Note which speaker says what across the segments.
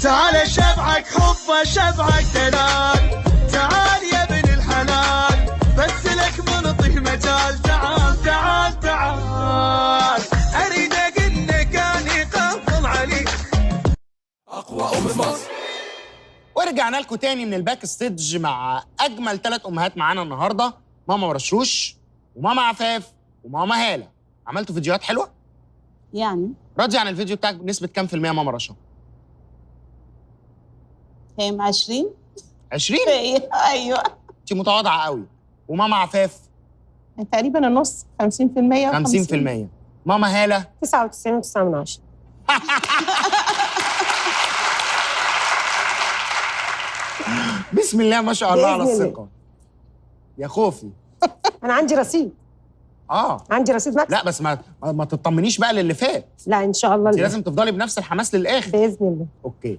Speaker 1: تعال شبعك حب شبعك دلال، تعال يا ابن الحلال بس لك منطي مجال، تعال تعال تعال اريد اقول اني قافل عليك.
Speaker 2: اقوى ام في مصر.
Speaker 3: ورجعنا لكم تاني من الباك ستيج مع اجمل 3 امهات معانا النهارده، ماما رشروش وماما عفاف وماما هاله. عملتوا فيديوهات حلوه؟
Speaker 4: يعني
Speaker 3: راضي عن الفيديو بتاعك بنسبه كام في المية ماما رشا؟
Speaker 4: كام 20؟
Speaker 3: 20؟
Speaker 4: ايوه
Speaker 3: انت متواضعه قوي. وماما عفاف؟
Speaker 5: تقريبا النص 50%.
Speaker 3: 50%. ماما هاله؟
Speaker 5: 99.9.
Speaker 3: بسم الله ما شاء الله على
Speaker 5: بإذن الله.
Speaker 3: الثقه. يا خوفي.
Speaker 5: انا عندي رصيد. عندي رصيد مكسب.
Speaker 3: لا بس ما تطمنيش بقى للي فات.
Speaker 5: لا ان شاء الله
Speaker 3: انت لازم تفضلي بنفس الحماس للاخر.
Speaker 5: باذن الله.
Speaker 3: اوكي.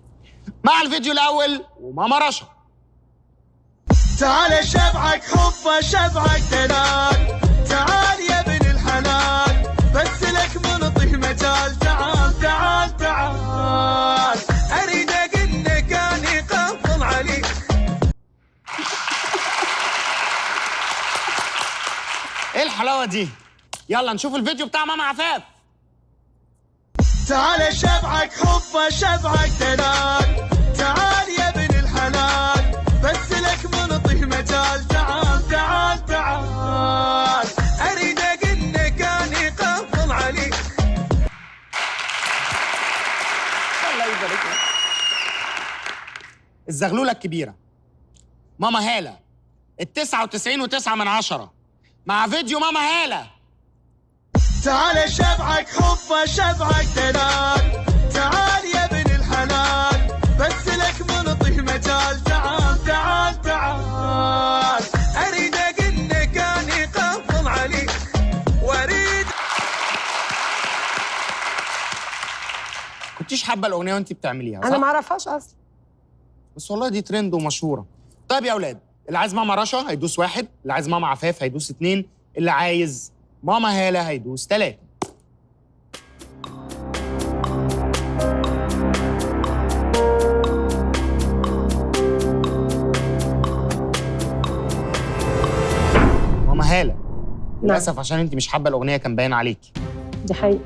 Speaker 3: مع الفيديو الاول وماما رشا.
Speaker 1: تعال شبعك حب شبعك دلال، تعال يا ابن الحلال بس لك منطي مجال، تعال تعال تعال اريد اقول اني قافل عليك.
Speaker 3: ايه الحلاوه دي؟ يلا نشوف الفيديو بتاع ماما عفاف.
Speaker 1: تعال شبعك حب شبعك دلال، تعال يا ابن الحلال بس لك منطي مجال، تعال تعال تعال اريد اقول اني قافل عليك.
Speaker 3: الله يبارك لك. الزغلوله الكبيره ماما هاله 99.9 مع فيديو ماما هاله.
Speaker 1: تعال شبعك حب شبعك دلال، تعال يا ابن الحلال بس لك منطي مجال، تعال تعال تعال اريد اقول اني قافل عليك واريد.
Speaker 3: كنتيش حابه الاغنيه وانت بتعمليها صح؟
Speaker 5: انا ما اعرفهاش اصلا.
Speaker 3: بس والله دي ترند ومشهوره. طيب يا اولاد، اللي عايز ماما رشا هيدوس 1، اللي عايز ماما عفاف هيدوس 2، اللي عايز ماما هاله هيدوس 3. ماما هاله للاسف عشان انت مش حابه الاغنيه كان باين عليكي.
Speaker 5: دي حقيقة.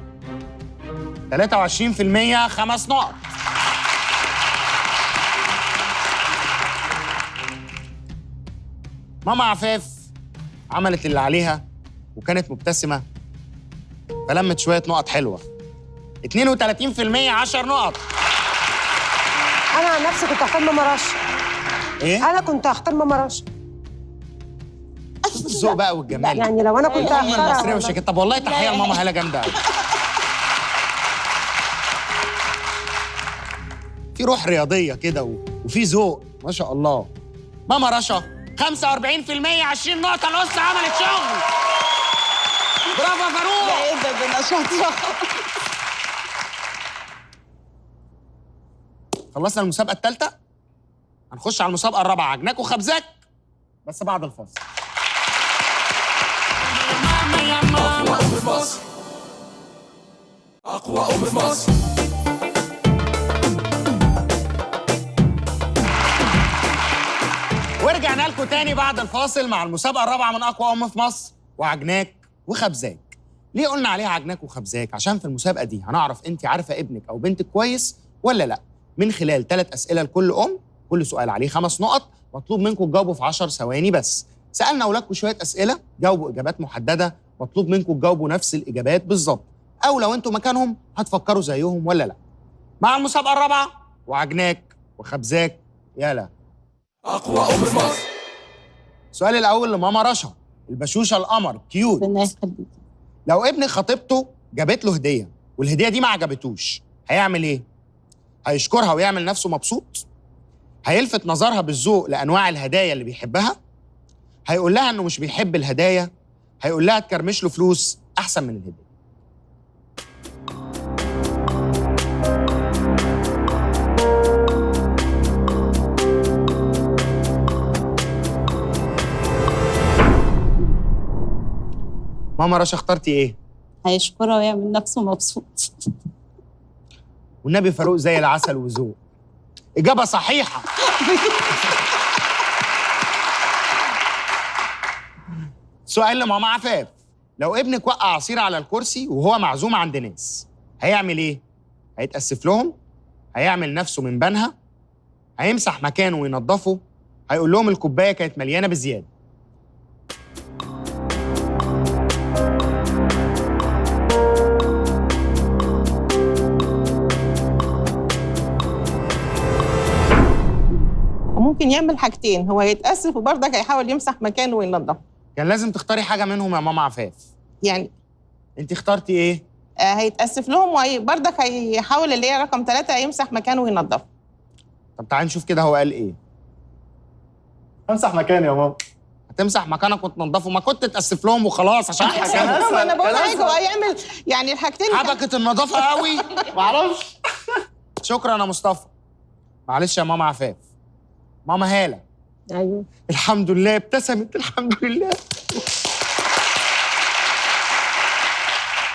Speaker 3: 23% 5 نقط. ماما عفاف عملت اللي عليها وكانت مبتسمة فلمت شوية نقط حلوة. 32% 10 نقط.
Speaker 5: انا عن نفسي كنت هختار ماما رشا.
Speaker 3: ايه؟
Speaker 5: انا كنت هختار ماما رشا.
Speaker 3: شوف الذوق بقى والجمال.
Speaker 5: يعني لو انا كنت
Speaker 3: المصرية
Speaker 5: هختارها.
Speaker 3: وشكل. طب والله تحية لماما هالة جامدة قوي. في روح رياضية كده وفي ذوق ما شاء الله. ماما رشا 45% 20 نقطة. القصة عملت شغل. برافو يا فاروق.
Speaker 4: ايه ده نشاط.
Speaker 3: خلصنا المسابقة الثالثة، هنخش على المسابقة الرابعة، عجناك وخبزاك بس بعد الفاصل.
Speaker 2: اقوى ام في مصر. اقوى ام في مصر.
Speaker 3: ورجعنا لكم تاني بعد الفاصل مع المسابقة الرابعة من أقوى أم في مصر وعجناك وخبزاك. ليه قلنا عليها عجناك وخبزاك؟ عشان في المسابقة دي هنعرف أنت عارفة ابنك أو بنتك كويس ولا لأ، من خلال 3 أسئلة لكل أم، كل سؤال عليه 5 نقط، مطلوب منكم تجاوبوا في 10 ثواني بس. سألنا أولادكم شوية أسئلة، جاوبوا إجابات محددة، مطلوب منكم تجاوبوا نفس الإجابات بالظبط، أو لو أنتوا مكانهم هتفكروا زيهم ولا لأ. مع المسابقة الرابعة وعجناك وخبزاك. يلا.
Speaker 2: اقوى ام في مصر.
Speaker 3: السؤال الأول لماما رشا، البشوشة القمر كيوت.
Speaker 4: ربنا يخليك.
Speaker 3: لو ابن خطيبته جابت له هدية والهدية دي ما عجبتوش، هيعمل إيه؟ هيشكرها ويعمل نفسه مبسوط؟ هيلفت نظرها بالذوق لأنواع الهدايا اللي بيحبها؟ هيقول لها إنه مش بيحب الهدايا؟ هيقول لها تكرمش له فلوس أحسن من الهدية؟ ماما رشا اخترتي ايه؟
Speaker 4: هيشكرها ويعمل نفسه مبسوط.
Speaker 3: والنبي فاروق زي العسل وذوق. اجابه صحيحه. سؤال لماما عفاف، لو ابنك وقع عصير على الكرسي وهو معزوم عند ناس هيعمل ايه؟ هيتأسف لهم؟ هيعمل نفسه من بنها؟ هيمسح مكانه وينظفه؟ هيقول لهم الكوبايه كانت مليانه بزياده؟
Speaker 6: ممكن يعمل حاجتين، هو يتأسف وبرضك هيحاول يمسح مكانه وينضفه.
Speaker 3: كان لازم تختاري حاجه منهم يا ماما عفاف.
Speaker 6: يعني
Speaker 3: انت اخترتي ايه؟
Speaker 6: هيتأسف لهم وبرضك هيحاول اللي هي رقم 3 يمسح مكانه وينضفه.
Speaker 3: طب تعالي نشوف كده هو قال ايه.
Speaker 7: امسح مكاني يا ماما.
Speaker 3: هتمسح مكانك وتنضفه؟ ما كنت تأسف لهم وخلاص عشان حكايه.
Speaker 6: انا بقول لك هو هيعمل يعني الحاجتين.
Speaker 3: حبكه النظافه قوي.
Speaker 7: معرفش.
Speaker 3: شكرا يا مصطفى. معلش يا ماما عفاف. ماما هاله.
Speaker 5: ايوه
Speaker 3: الحمد لله ابتسمت، الحمد لله.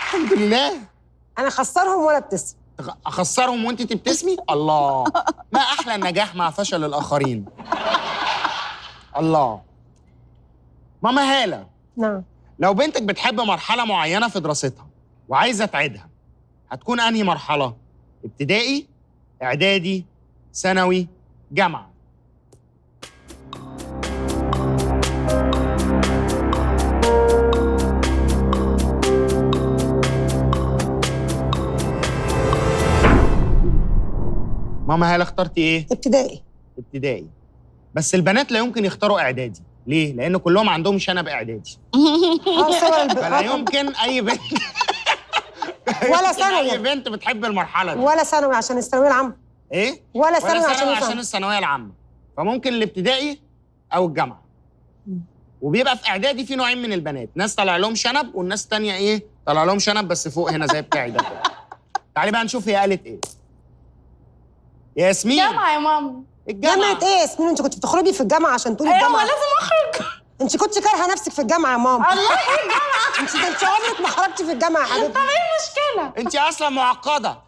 Speaker 3: الحمد لله.
Speaker 5: انا اخسرهم ولا ابتسم؟
Speaker 3: اخسرهم وانت تبتسمي؟ الله، ما احلى النجاح مع فشل الاخرين. الله. ماما هاله،
Speaker 5: نعم.
Speaker 3: لو بنتك بتحب مرحله معينه في دراستها وعايزه تعيدها هتكون انهي مرحله؟ ابتدائي، اعدادي، ثانوي، جامعه؟ ماما هاله اخترتي ايه؟
Speaker 5: ابتدائي.
Speaker 3: ابتدائي. بس البنات لا يمكن يختاروا اعدادي، ليه؟ لان كلهم عندهم شنب اعدادي. فلا يمكن اي بنت
Speaker 5: ولا ثانوي.
Speaker 3: اي بنت بتحب المرحله دي.
Speaker 5: ولا ثانوي عشان الثانويه العامه.
Speaker 3: ايه؟
Speaker 5: ولا ثانوي
Speaker 3: عشان الثانويه العامه. فممكن الابتدائي او الجامعه. وبيبقى في اعدادي في نوعين من البنات، ناس طالع لهم شنب والناس الثانيه ايه؟ طالع لهم شنب بس فوق هنا زي بتاعي ده كده. تعالي بقى نشوف هي قالت ايه. يا ياسمين.
Speaker 8: جامعة يا ماما.
Speaker 5: جامعة ايه يا ياسمين؟ انت كنت بتخرجي في الجامعة عشان تقولي الجامعة؟
Speaker 8: ايوه لازم اخرج.
Speaker 5: انت كنت كارهة نفسك في الجامعة يا ماما.
Speaker 8: الله ايه الجامعة؟
Speaker 5: انت عمرك ما خرجتي في الجامعة يا حبيبتي.
Speaker 8: طب ايه المشكلة؟
Speaker 3: انت اصلا معقده.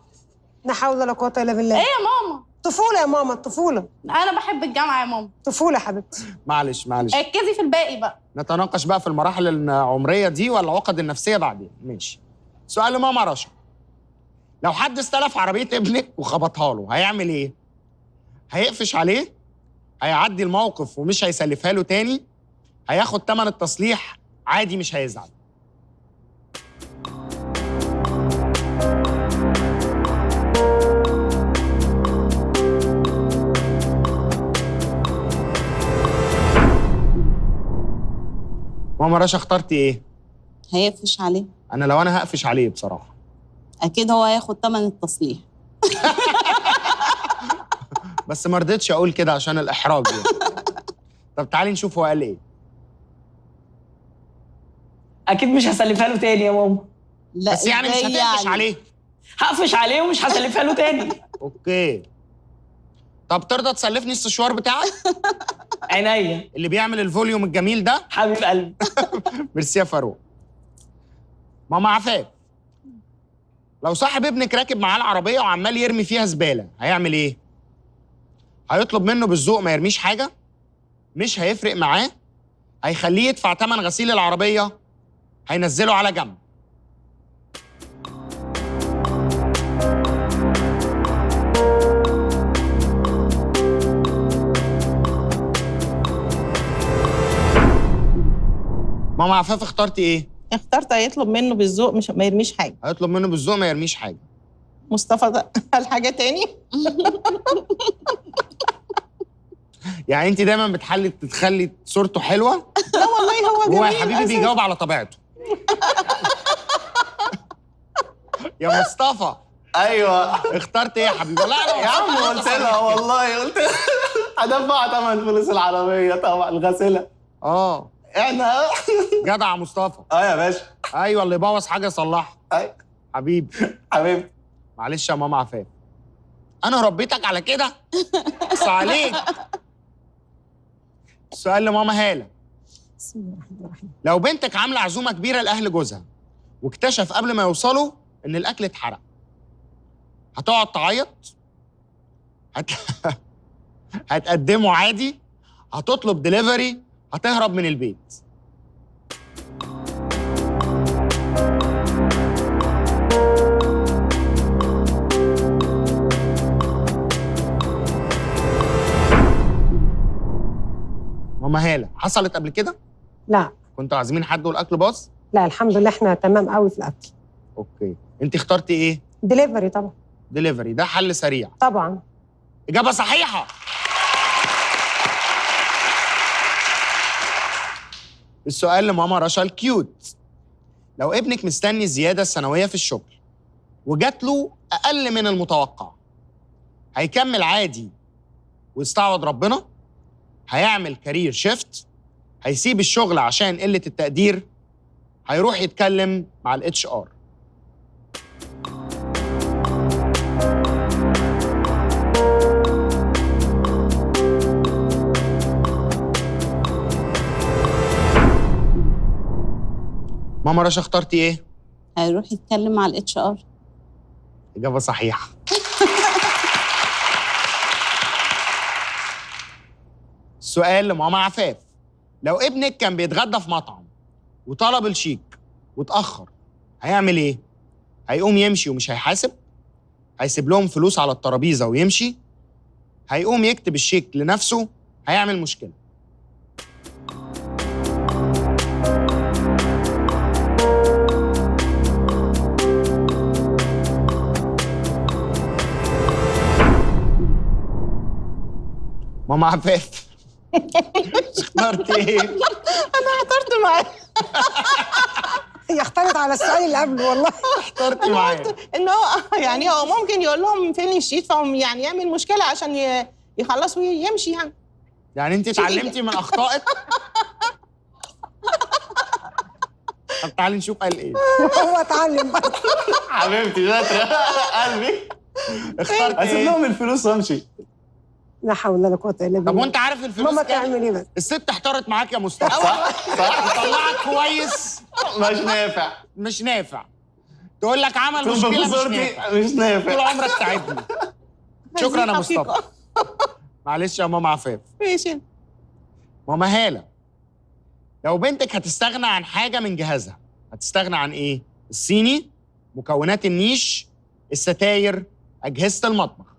Speaker 5: لا حول ولا قوة الا بالله.
Speaker 8: ايه يا ماما؟
Speaker 5: طفولة يا ماما، الطفولة.
Speaker 8: انا بحب الجامعة يا ماما.
Speaker 5: طفولة يا حبيبتي.
Speaker 3: معلش
Speaker 8: ركزي في الباقي بقى.
Speaker 3: نتناقش بقى في المراحل العمريه دي ولا العقد النفسيه بعدين. ماشي. سؤال لماما رشا، لو حد استلف عربيه ابنك وخبطها له هيعمل ايه؟ هيقفش عليه؟ هيعدي الموقف ومش هيسلفها له تاني؟ هياخد تمن التصليح عادي مش هيزعل؟ ماما رشا اخترتي ايه؟
Speaker 4: هيقفش عليه.
Speaker 3: انا لو انا هقفش عليه بصراحه.
Speaker 4: اكيد هو هياخد ثمن التصليح.
Speaker 3: بس ما رضيتش اقول كده عشان الاحراج يعني. طب تعالي نشوف هو قال ايه.
Speaker 9: اكيد مش هسلفها له تاني يا ماما.
Speaker 4: لا
Speaker 3: بس يعني مش
Speaker 4: إزاي
Speaker 3: هتقفش
Speaker 4: يعني؟
Speaker 3: عليه.
Speaker 9: هقفش عليه ومش هسلفها له تاني.
Speaker 3: اوكي. طب ترضى تسلفني السشوار بتاعك
Speaker 9: عينيا.
Speaker 3: اللي بيعمل الفوليوم الجميل ده؟
Speaker 9: حبيب قلبي.
Speaker 3: ميرسي يا فاروق. ماما عفاف، لو صاحب ابنك راكب معاه العربيه وعمال يرمي فيها زباله هيعمل ايه؟ هيطلب منه بالذوق ما يرميش حاجه؟ مش هيفرق معاه؟ هيخليه يدفع ثمن غسيل العربيه؟ هينزله على جنب؟ ماما عفاف اخترتي ايه؟
Speaker 6: اخترت هيطلب منه بالذوق مش ما يرميش حاجه.
Speaker 3: هيطلب منه بالذوق ما يرميش حاجه.
Speaker 6: مصطفى ده قال حاجه تاني.
Speaker 3: يعني انت دايما تخلي صورته حلوه؟
Speaker 6: لا والله هو جميل.
Speaker 3: هو يا حبيبي بيجاوب على طبيعته. يا مصطفى.
Speaker 7: ايوه
Speaker 3: اخترت ايه يا حبيبي؟ لا
Speaker 7: يا عم قلت لها والله قلت لها هدفع ثمن فلوس العربيه طبعا الغسيله. احنا
Speaker 3: جدع مصطفى.
Speaker 7: يا باشا.
Speaker 3: ايوه اللي يبوظ حاجه يصلحها.
Speaker 7: ايوه
Speaker 3: حبيبي.
Speaker 7: حبيبي.
Speaker 3: معلش يا ماما عفاف، انا ربيتك على كده؟ بس عليك. سؤال لماما هاله،
Speaker 5: بسم الله الرحمن الرحيم.
Speaker 3: لو بنتك عامله عزومه كبيره لاهل جوزها واكتشف قبل ما يوصلوا ان الاكل اتحرق هتقعد تعيط هت... هتقدمه عادي، هتطلب دليفري، هتهرب من البيت. ماما هالة، حصلت قبل كده؟
Speaker 5: لا
Speaker 3: كنتوا عازمين حد والاكل باظ؟
Speaker 5: لا الحمد لله احنا تمام قوي في الاكل.
Speaker 3: اوكي، انت اخترتي ايه؟
Speaker 5: دليفري طبعا.
Speaker 3: دليفري، ده حل سريع.
Speaker 5: طبعا.
Speaker 3: اجابه صحيحه. السؤال لماما رشا الكيوت. لو ابنك مستني الزياده السنويه في الشغل وجات له اقل من المتوقع، هيكمل عادي ويستعوض ربنا؟ هيعمل كارير شيفت؟ هيسيب الشغل عشان قله التقدير؟ هيروح يتكلم مع الاتش ار؟ ماما رشا اخترتي ايه؟
Speaker 4: هيروح يتكلم مع الاتش ار.
Speaker 3: اجابه صحيحه. السؤال لماما عفاف. لو ابنك كان بيتغدى في مطعم وطلب الشيك واتأخر، هيعمل ايه؟ هيقوم يمشي ومش هيحاسب؟ هيسيب لهم فلوس على الترابيزة ويمشي؟ هيقوم يكتب الشيك لنفسه؟ هيعمل مشكلة. ماما عفاف اخترتي ايه؟
Speaker 6: انا اخترت معاه.
Speaker 5: هي اختارت على السؤال اللي قبله والله.
Speaker 3: اخترتي معايا
Speaker 6: ان هو يعني هو ممكن يقول لهم فين الشيت، فهم يعني يعمل مشكله عشان يخلص ويمشي يعني.
Speaker 3: يعني انت اتعلمتي من اخطائك؟ طب تعالي نشوف قال ايه.
Speaker 5: هو اتعلم بقى.
Speaker 7: حبيبتي شاطره قلبي.
Speaker 3: اخترت
Speaker 7: اسيب
Speaker 3: ايه؟
Speaker 7: لهم الفلوس وامشي.
Speaker 5: لا حول ولا قوه الا بالله.
Speaker 3: طب وانت عارف الفلوس
Speaker 5: ماما
Speaker 3: كام؟
Speaker 5: تعمل ايه بس؟
Speaker 3: الست احتارت معاك يا مصطفى.
Speaker 7: صح
Speaker 3: طلعك كويس
Speaker 7: مش نافع.
Speaker 3: مش نافع، تقول لك عمل
Speaker 7: تبقى
Speaker 3: مشكله مش
Speaker 7: بصورتي
Speaker 3: نافع،
Speaker 7: مش نافع.
Speaker 3: طول عمرك تعبني. شكرا يا مصطفى. معلش يا ماما عفاف.
Speaker 6: ماشي.
Speaker 3: ماما هالة، لو بنتك هتستغنى عن حاجه من جهازها، هتستغنى عن ايه؟ الصيني، مكونات النيش، الستاير، اجهزه المطبخ؟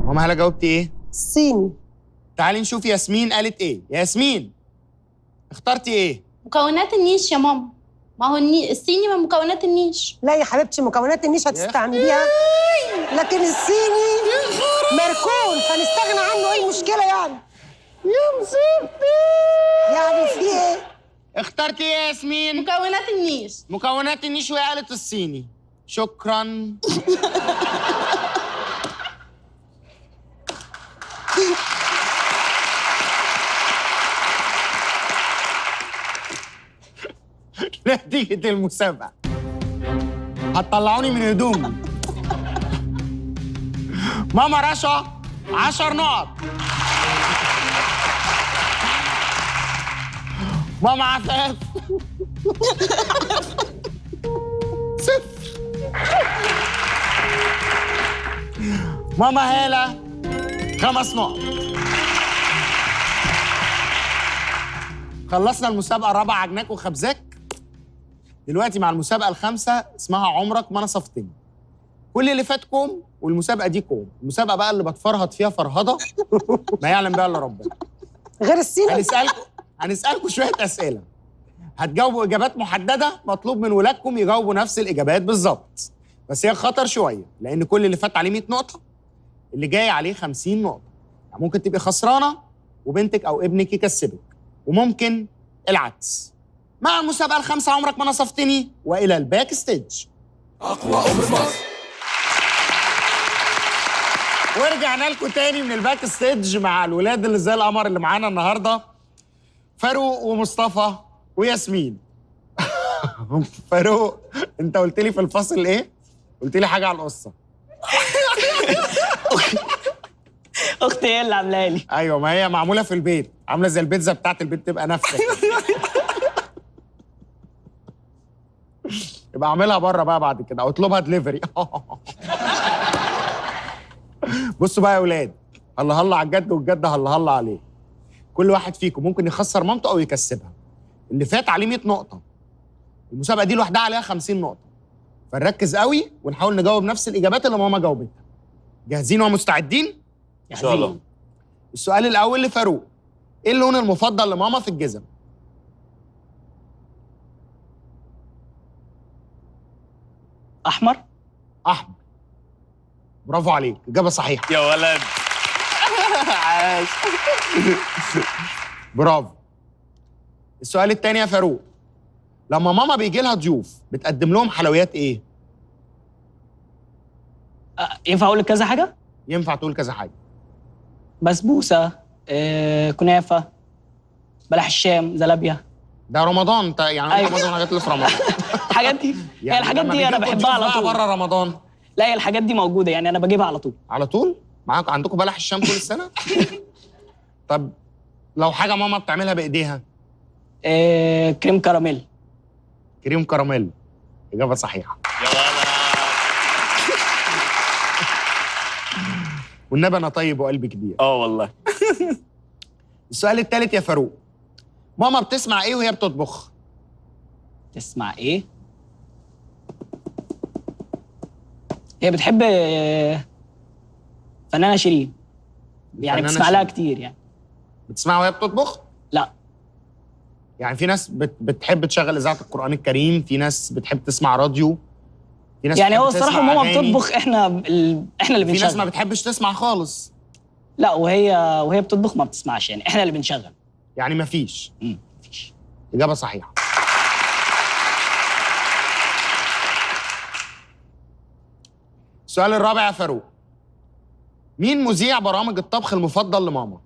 Speaker 3: ماما هالة جاوبتي ايه؟
Speaker 5: الصيني.
Speaker 3: تعالي نشوف ياسمين قالت ايه. ياسمين اخترتي ايه؟
Speaker 8: مكونات النيش يا ماما. ما هو الصيني من مكونات النيش.
Speaker 5: لا يا حبيبتي مكونات النيش هتستعمليها، لكن الصيني مركون فنستغنى عنه. ايه المشكله يعني؟ يا مصيبتي. يعني في ايه؟
Speaker 3: اخترتي ايه يا ياسمين؟
Speaker 8: مكونات النيش.
Speaker 3: مكونات النيش وهي قالت الصيني. شكرا. نتيجة المسابقة هتطلعوني من هدومي. ماما رشا 10 نقط، ماما عفاف 0. ماما هالة 5 نقط. خلصنا المسابقة الرابعة عجناك وخبزاك. دلوقتي مع المسابقة الخامسة اسمها عمرك ما نصفتني. كل اللي فات كوم والمسابقة دي كوم. المسابقة بقى اللي بتفرهد فيها فرهضة ما يعلم بها إلا ربنا.
Speaker 5: غير الصيني.
Speaker 3: هنسألكم شوية أسئلة، هتجاوبوا إجابات محددة. مطلوب من ولادكم يجاوبوا نفس الإجابات بالظبط، بس هي خطر شوية لأن كل اللي فات عليه 100 نقطة، اللي جاي عليه 50 نقطة. يعني ممكن تبقي خسرانة وبنتك أو ابنك يكسبك، وممكن العكس. مع المسابقة الخامسة عمرك ما نصفتني، وإلى الباك ستيج.
Speaker 2: أقوى أم في مصر.
Speaker 3: ورجعنا لكم تاني من الباك ستيج مع الولاد اللي زي القمر اللي معانا النهارده، فاروق ومصطفى وياسمين. فاروق، انت قلت لي في الفصل ايه؟ قلت لي حاجه على القصه.
Speaker 9: اختي هي اللي عاملاها لي.
Speaker 3: ايوه، ما هي معموله في البيت، عامله زي البيتزا بتاعت البيت، تبقى نافشه كده. يبقى اعملها بره بقى بعد كده او اطلبها دليفري. بصوا بقى يا اولاد، هلا هلا على الجد والجد هلا هلا عليه. كل واحد فيكم ممكن يخسر مامته او يكسبها. اللي فات عليه 100 نقطه، المسابقه دي لوحدها عليها 50 نقطه، فنركز قوي ونحاول نجاوب نفس الاجابات اللي ماما جاوبتها. جاهزين ومستعدين؟
Speaker 7: ان شاء الله.
Speaker 3: السؤال الاول لفاروق، ايه اللون المفضل لماما في الجزم؟
Speaker 9: احمر.
Speaker 3: احمر. برافو عليك، اجابه صحيحه.
Speaker 7: يا ولد. عاش.
Speaker 3: برافو. السؤال الثاني يا فاروق، لما ماما بيجي لها ضيوف بتقدم لهم حلويات ايه؟
Speaker 9: ينفع اقول لك كذا حاجه؟
Speaker 3: ينفع تقول كذا حاجه.
Speaker 9: بسبوسه، كنافه، بلح الشام، زلابيا.
Speaker 3: ده رمضان انت يعني.
Speaker 9: أيوة.
Speaker 3: رمضان الحاجات اللي في رمضان.
Speaker 9: الحاجات دي هي الحاجات
Speaker 3: لما
Speaker 9: دي انا
Speaker 3: بيجيلكوا
Speaker 9: بحبها
Speaker 3: ضيوف
Speaker 9: على
Speaker 3: بقى
Speaker 9: طول.
Speaker 3: بره رمضان.
Speaker 9: لا هي الحاجات دي موجوده، يعني انا بجيبها على طول.
Speaker 3: على طول؟ معاكم عندكم بلح الشام طول السنه؟ طب لو حاجه ماما بتعملها بايديها؟
Speaker 9: كريم كراميل.
Speaker 3: كريم كراميل. اجابه صحيحه.
Speaker 7: يا ولد.
Speaker 3: والنبي انا طيب وقلبي كبير.
Speaker 7: والله.
Speaker 3: السؤال الثالث يا فاروق، ماما بتسمع ايه وهي بتطبخ؟
Speaker 9: تسمع ايه؟ هي بتحب فنانه شيرين، يعني
Speaker 3: فنانة
Speaker 9: بتسمع لها
Speaker 3: شيرين.
Speaker 9: كتير يعني.
Speaker 3: بتسمعها وهي بتطبخ؟
Speaker 9: لا.
Speaker 3: يعني في ناس بتحب تشغل اذاعه القران الكريم، في ناس بتحب تسمع راديو، في ناس
Speaker 9: يعني
Speaker 3: بتحب
Speaker 9: هو الصراحه
Speaker 3: تسمع
Speaker 9: ماما
Speaker 3: أغاني.
Speaker 9: بتطبخ، احنا اللي
Speaker 3: في ناس
Speaker 9: بنشغل.
Speaker 3: ما بتحبش تسمع خالص.
Speaker 9: لا وهي بتطبخ ما بتسمعش، يعني احنا اللي بنشغل.
Speaker 3: يعني مفيش.
Speaker 9: مفيش.
Speaker 3: اجابه صحيحه. السؤال الرابع يا فاروق، مين مذيع برامج الطبخ المفضل لماما؟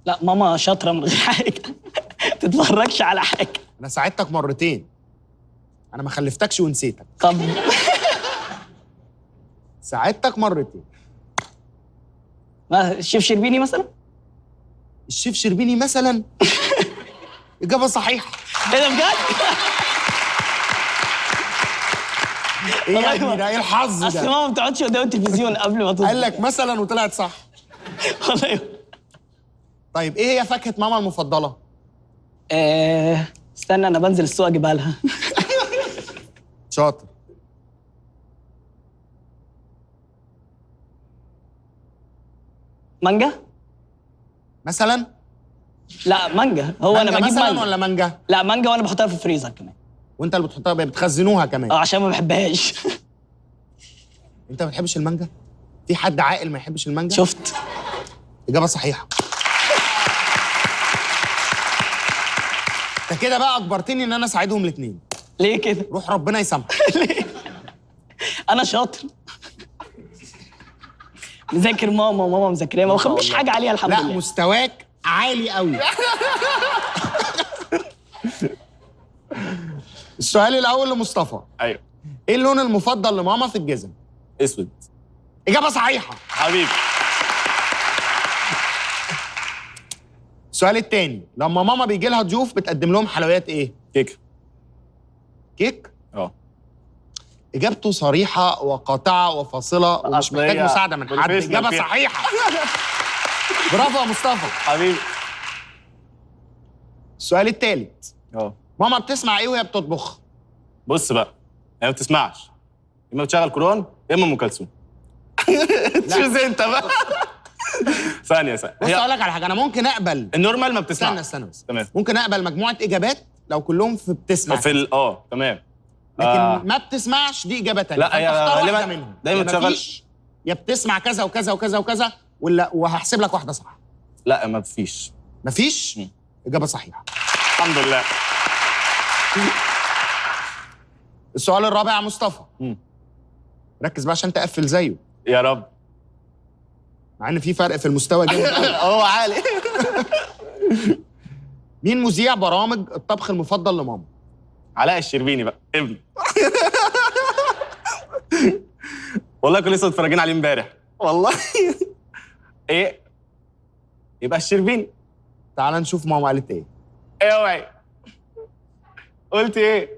Speaker 9: لا ماما شاطره من غير حاجه. تتفرجش على حاجه.
Speaker 3: انا ساعدتك مرتين، انا ما خلفتكش ونسيتك.
Speaker 9: طب
Speaker 3: ساعدتك مرتين.
Speaker 9: الشيف شربيني مثلا.
Speaker 3: الشيف شربيني مثلا. اجابه صحيحه.
Speaker 9: ايه ده بجد؟
Speaker 3: ايه يا ابني ده؟ ايه الحظ
Speaker 9: اصل
Speaker 3: ده؟
Speaker 9: ماما ما بتقعدش قدام التلفزيون قبل ما تطبخ.
Speaker 3: قال لك مثلا وطلعت صح.
Speaker 9: والله.
Speaker 3: طيب ايه هي فاكهه ماما المفضله؟
Speaker 9: استنى انا بنزل السوق اجيبها لها.
Speaker 3: شاطر.
Speaker 9: مانجا.
Speaker 3: مثلا؟
Speaker 9: لا مانجا، هو انا
Speaker 3: مانجا
Speaker 9: بجيب
Speaker 3: مثلا
Speaker 9: مانجا.
Speaker 3: ولا مانجا؟
Speaker 9: لا مانجا، وانا بحطها في الفريزر كمان.
Speaker 3: وانت اللي بتحطها بتخزنوها كمان؟
Speaker 9: عشان ما بحبهاش.
Speaker 3: انت ما بتحبش المانجا؟ في حد عاقل ما يحبش المانجا؟
Speaker 9: شفت.
Speaker 3: اجابه صحيحه. انت كده بقى اجبرتني ان انا اساعدهم الاثنين.
Speaker 9: ليه كده؟
Speaker 3: روح ربنا يسامحك.
Speaker 9: انا شاطر. مذاكر ماما وماما مذاكراه، ما بخبيش حاجه عليها الحمد
Speaker 3: لا
Speaker 9: لله.
Speaker 3: مستواك عالي قوي. السؤال الاول لمصطفى،
Speaker 7: ايوه.
Speaker 3: ايه اللون المفضل لماما في الجزم؟
Speaker 7: اسود.
Speaker 3: اجابه صحيحه.
Speaker 7: حبيبي.
Speaker 3: السؤال الثاني، لما ماما بيجي لها ضيوف بتقدم لهم حلويات ايه؟
Speaker 7: كيك.
Speaker 3: كيك؟ اجابته صريحه وقاطعه وفاصله ومش
Speaker 7: أصل
Speaker 3: محتاج
Speaker 7: هي
Speaker 3: مساعده من حد.
Speaker 7: بروفيشنال
Speaker 3: اجابه
Speaker 7: فيها.
Speaker 3: صحيحه. برافو يا مصطفى.
Speaker 7: حبيبي.
Speaker 3: السؤال الثالث، ماما بتسمع ايه وهي بتطبخ؟
Speaker 7: بص بقى، هي ما بتسمعش، يا اما بتشغل قرآن يا اما ام كلثوم. تشوز انت بقى. ثانيه.
Speaker 3: بص اقول لك على حاجه، انا ممكن اقبل
Speaker 7: النورمال ما بتسمعش.
Speaker 3: استنى بس.
Speaker 7: تمام.
Speaker 3: ممكن اقبل مجموعه اجابات لو كلهم في بتسمع
Speaker 7: في تمام.
Speaker 3: لكن ما بتسمعش دي اجابه ثانيه.
Speaker 7: لا، هي
Speaker 3: اختار
Speaker 7: غالباً
Speaker 3: واحده منهم.
Speaker 7: دايما
Speaker 3: يا
Speaker 7: تشغل.
Speaker 3: مفيش، يا بتسمع كذا وكذا وكذا وكذا، ولا وهحسب لك واحده صح.
Speaker 7: لا ما فيش.
Speaker 3: مفيش؟ اجابه صحيحه.
Speaker 7: الحمد لله.
Speaker 3: السؤال الرابع يا مصطفى. ركز بقى عشان تقفل زيه.
Speaker 7: يا رب.
Speaker 3: مع ان في فرق في المستوى جامد قوي.
Speaker 7: هو عالي.
Speaker 3: مين مذيع برامج الطبخ المفضل لماما؟
Speaker 7: علاء الشربيني بقى، ابني. والله كنا لسه متفرجين عليه امبارح. والله. ايه؟ يبقى الشربيني.
Speaker 3: تعال نشوف ماما قالت ايه.
Speaker 7: اوعي. قلت ايه؟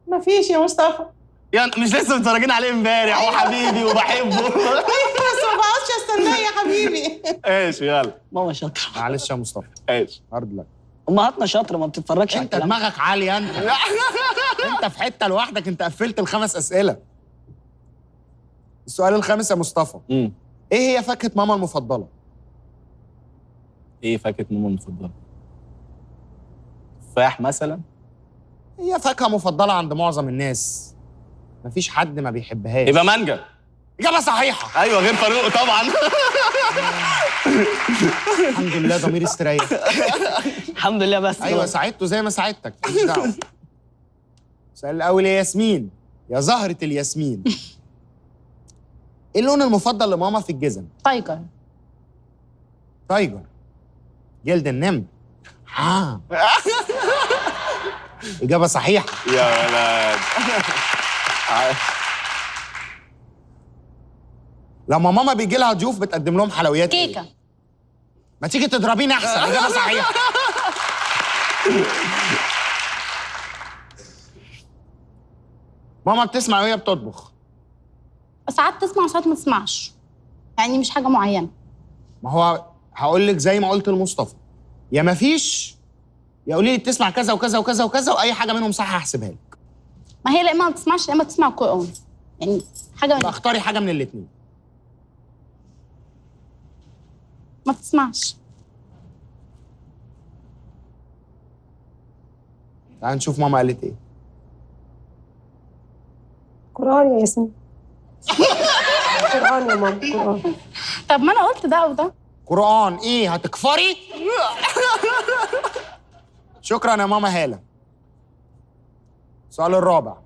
Speaker 6: مفيش يا مصطفى.
Speaker 7: يعني مش لسه متفرجين عليه امبارح وحبيبي وبحبه.
Speaker 6: بس ما بقعدش استناه يا حبيبي.
Speaker 7: ايش يلا.
Speaker 9: ماما شاطره.
Speaker 3: معلش يا مصطفى،
Speaker 7: ايش.
Speaker 3: هارد لك.
Speaker 9: امهاتنا شاطره ما بتتفرجش على
Speaker 3: انت
Speaker 9: الكلام.
Speaker 3: دماغك عاليه انت. انت في حته لوحدك، انت قفلت ال5 اسئله. السؤال الخامس يا مصطفى، ايه هي فاكهه ماما المفضله؟
Speaker 7: ايه فاكهه ماما المفضله؟ تفاح مثلا؟
Speaker 3: هي فاكهه مفضله عند معظم الناس، مفيش حد ما بيحبهاش.
Speaker 7: يبقى مانجا.
Speaker 3: اجابه صحيحه.
Speaker 7: ايوه غير فاروق طبعا.
Speaker 3: الحمد لله ضميري استريح.
Speaker 9: الحمد لله بس.
Speaker 3: ايوه ساعدته زي ما ساعدتك، ماليش دعوه. السؤال الاول يا ياسمين، يا زهره الياسمين، ايه اللون المفضل لماما في الجزم؟
Speaker 8: تايجر.
Speaker 3: تايجر. جلد النمر. اجابه صحيحه.
Speaker 7: يا ولاد.
Speaker 3: لما ماما بيجي لها ضيوف بتقدم لهم حلويات إيه؟
Speaker 8: كيكه.
Speaker 3: ما تيجي تضربيني احسن. اجابه صحيحه. ماما بتسمع وهي بتطبخ؟
Speaker 8: ساعات تسمع وساعات ما تسمعش، يعني مش حاجه معينه.
Speaker 3: ما هو هقول لك زي ما قلت لمصطفى، يا ما فيش يا قولي لي بتسمع كذا وكذا وكذا وكذا، واي حاجه منهم صح هحسبها لك.
Speaker 8: ما هي لا اما ما بتسمعش لا اما تسمع القران، يعني حاجه من
Speaker 3: اختاري حاجه من الاثنين.
Speaker 8: ما بتسمعش.
Speaker 3: تعال نشوف ماما قالت ايه.
Speaker 5: قرآن يا ياسمين. قرآن يا ماما، قرآن.
Speaker 8: طب ما انا قلت ده او ده.
Speaker 3: قرآن ايه هتكفري؟ شكرا يا ماما هالة. السؤال الرابع،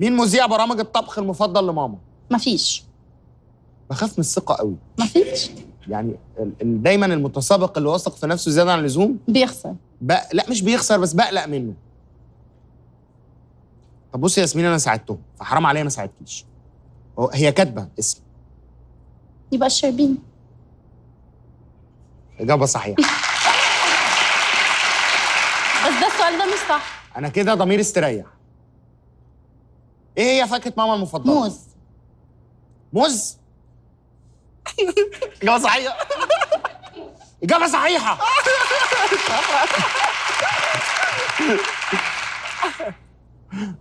Speaker 3: مين مذيع برامج الطبخ المفضل لماما؟
Speaker 8: مفيش.
Speaker 3: بخاف من الثقة قوي.
Speaker 8: مفيش.
Speaker 3: يعني دايما المتسابق اللي واثق في نفسه زيادة عن اللزوم
Speaker 8: بيخسر.
Speaker 3: لا مش بيخسر، بس بقلق منه. طب بصي يا ياسمين، انا ساعدتهم فحرام عليا ما ساعدتكيش. هي كاتبة اسم.
Speaker 8: يبقى الشربيني.
Speaker 3: إجابة صحيحة.
Speaker 8: بس ده السؤال ده مش صح.
Speaker 3: أنا كده ضميري استريح. إيه هي فاكهة ماما المفضلة؟
Speaker 8: موز.
Speaker 3: موز؟
Speaker 7: إجابة صحيحة.
Speaker 3: إجابة صحيحة.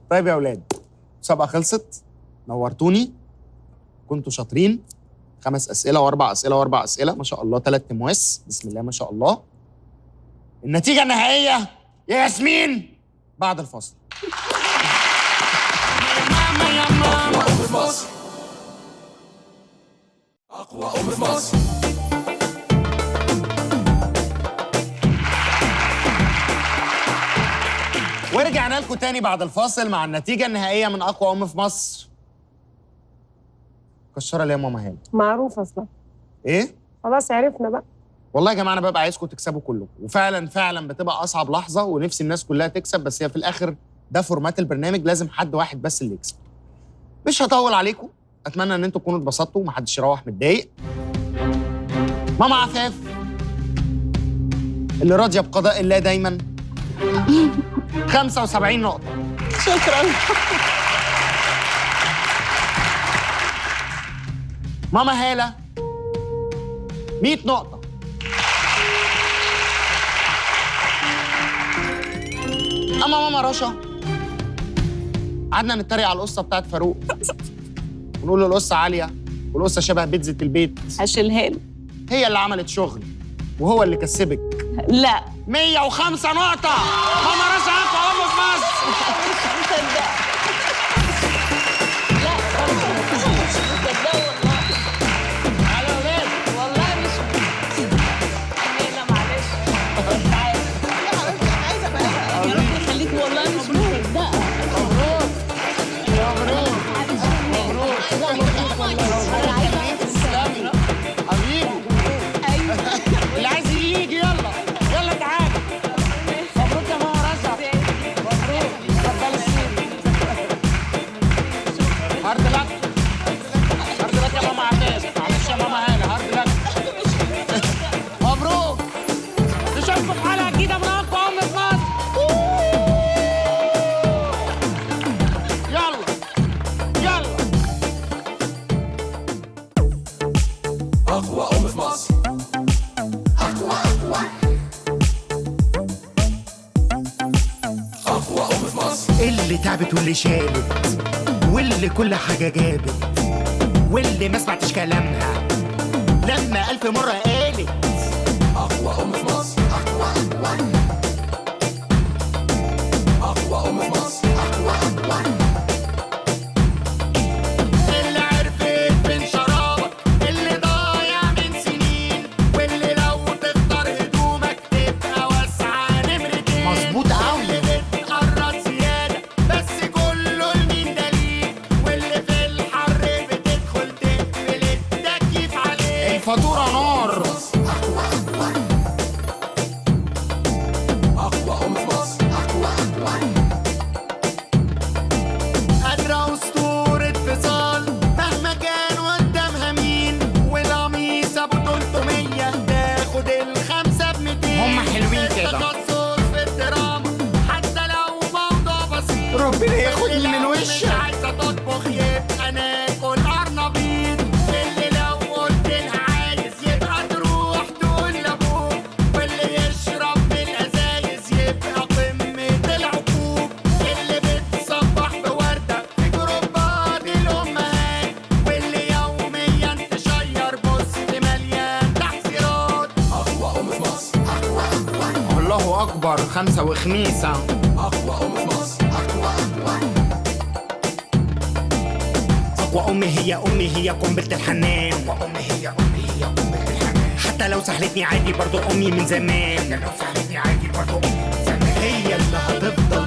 Speaker 3: طيب يا أولاد، المسابقة خلصت، نورتوني، كنتوا شاطرين. 5 أسئلة و4 أسئلة و4 أسئلة، ما شاء الله 3 تمواس، بسم الله ما شاء الله. النتيجة النهائية يا ياسمين بعد الفاصل.
Speaker 2: أقوى أم في مصر. أقوى أم في مصر.
Speaker 3: ورجعنا لكم تاني بعد الفاصل مع النتيجة النهائية من أقوى أم في مصر. كشرة ليه يا ماما هاني؟
Speaker 5: معروف اصلا.
Speaker 3: إيه؟
Speaker 5: خلاص عرفنا بقى.
Speaker 3: والله يا جماعة أنا ببقى عايزكم تكسبوا كلكم، وفعلا فعلا بتبقى أصعب لحظة ونفسي الناس كلها تكسب، بس هي في الآخر ده فورمات البرنامج، لازم حد واحد بس اللي يكسب. مش هطول عليكم، أتمنى إن أنتوا تكونوا اتبسطتوا ومحدش يروح متضايق. ماما عفاف اللي راضية بقضاء الله دايما 75 نقطة.
Speaker 6: شكرا.
Speaker 3: ماما هالة 100 نقطة. أما ماما رشا قعدنا نتريق على القصة بتاعت فاروق ونقول له القصة عالية والقصة شبه بيتزا البيت.
Speaker 6: هشيلها له.
Speaker 3: هي اللي عملت شغل وهو اللي كسبك.
Speaker 6: لا
Speaker 3: 105 نقطة. ماما رشا أقوى أم في مصر. اللي عايز يجي يلا يلا تعالى. مبروك يا ماما رشا. مبروك. اتفضلي السيدي. تعبت واللي شالت واللي كل حاجة جابت واللي ما سمعتش كلامها لما 1000 مرة قالت
Speaker 2: أقوى أم في مصر، أقوى أقوى أم في مصر، أقوى
Speaker 3: اللي عرفت من شرابك اللي ضايع من سنين واللي لو تختار هدومك تبقى واسعة نمرتين مظبوط قوي اللي بتقرص زيادة بس كله لمين دليل واللي في الحر بتدخل تقفل التكييف عليه الفاتورة نار
Speaker 2: أقوى أم في مصر،
Speaker 3: قادرة أسطورة فصال مهما كان قدامها مين والقميص أبو 300 تاخد الخمسة ب200 هم حلوين كده التخصص في الدراما حتى لو موضوع بسيط ربنا ياخدني من وشك عايزة تطبخ يبقى ناكل قرنبيط اللي لو قلت لها عايز يبقى تروح تقول لأبوك واللي يشرب من الأزايز يبقى قمة العقوق اللي بتصبح بوردة في جروبات الأمهات واللي يوميا تشير بوست مليان تحذيرات
Speaker 2: أقوى أم في مصر،
Speaker 3: الله أكبر 5 وخميسة
Speaker 2: أقوى أم في مصر،
Speaker 3: أقوى أمي هي قنبلة الحنان أقوى أمي هي قنبلة الحنان حتى لو سحلتني عادي برضو أمي من زمان هي اللي هتفضل